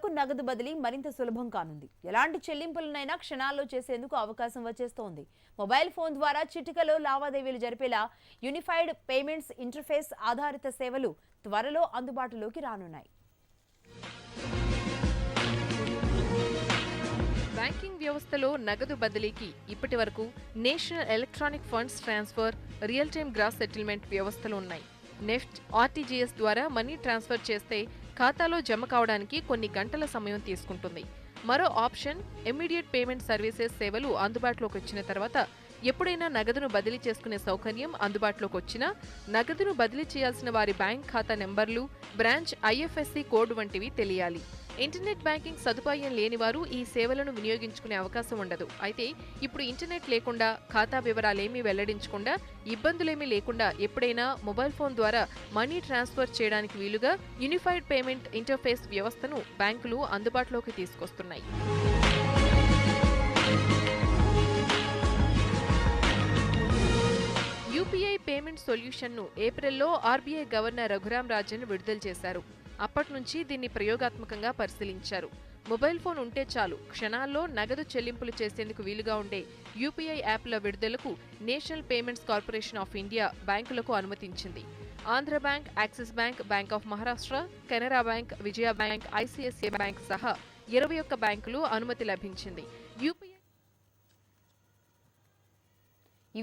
బ్యాంకులకు నగదు బదిలీ మరింత సులభం కానుంది. ఎలాంటి చెల్లింపులనైనా క్షణాల్లో చేసేందుకు అవకాశం వచ్చేస్తోంది. మొబైల్ ఫోన్ ద్వారా చిటికలో లావాదేవీలు జరిపేలా యూనిఫైడ్ పేమెంట్స్ ఇంటర్ఫేస్ ఆధారిత సేవలు త్వరలో అందుబాటులోకి రానున్నాయి. బ్యాంకింగ్ వ్యవస్థలో నగదు బదిలీకి ఇప్పటి వరకు national electronic funds transfer, real time gross settlement వ్యవస్థలు ఉన్నాయి. నెఫ్ట్, ఆర్టీజీఎస్ ద్వారా మనీ ట్రాన్స్ఫర్ చేస్తే ఖాతాలో జమ కావడానికి కొన్ని గంటల సమయం తీసుకుంటుంది. మరో ఆప్షన్ ఇమ్మీడియట్ పేమెంట్ సర్వీసెస్ సేవలు అందుబాటులోకి వచ్చిన తర్వాత ఎప్పుడైనా నగదును బదిలీ చేసుకునే సౌకర్యం అందుబాటులోకి వచ్చినా నగదును బదిలీ చేయాల్సిన వారి బ్యాంక్ ఖాతా నెంబర్లు, బ్రాంచ్ ఐఎఫ్ఎస్సి కోడ్ వంటివి తెలియాలి. ఇంటర్నెట్ బ్యాంకింగ్ సదుపాయం లేని వారు ఈ సేవలను వినియోగించుకునే అవకాశం ఉండదు. అయితే ఇప్పుడు ఇంటర్నెట్ లేకుండా, ఖాతా వివరాలేమీ వెల్లడించకుండా, ఇబ్బందులేమీ లేకుండా ఎప్పుడైనా మొబైల్ ఫోన్ ద్వారా మనీ ట్రాన్స్ఫర్ చేయడానికి వీలుగా యూనిఫైడ్ పేమెంట్ ఇంటర్ఫేస్ వ్యవస్థను బ్యాంకులు అందుబాటులోకి తీసుకొస్తున్నాయి. యూపీఐ పేమెంట్ సొల్యూషన్ను ఏప్రిల్లో ఆర్బీఐ గవర్నర్ రఘురాం రాజన్ విడుదల చేశారు. అప్పటి నుంచి దీన్ని ప్రయోగాత్మకంగా పరిశీలించారు. మొబైల్ ఫోన్ ఉంటే చాలు క్షణాల్లో నగదు చెల్లింపులు చేసేందుకు వీలుగా ఉండే యూపీఐ యాప్ల విడుదలకు national payments corporation of India బ్యాంకులకు అనుమతించింది. Andhra bank, axis bank, bank of Maharashtra, Canara bank, Vijaya bank, ICICI bank సహా 21 బ్యాంకులు అనుమతి లభించింది.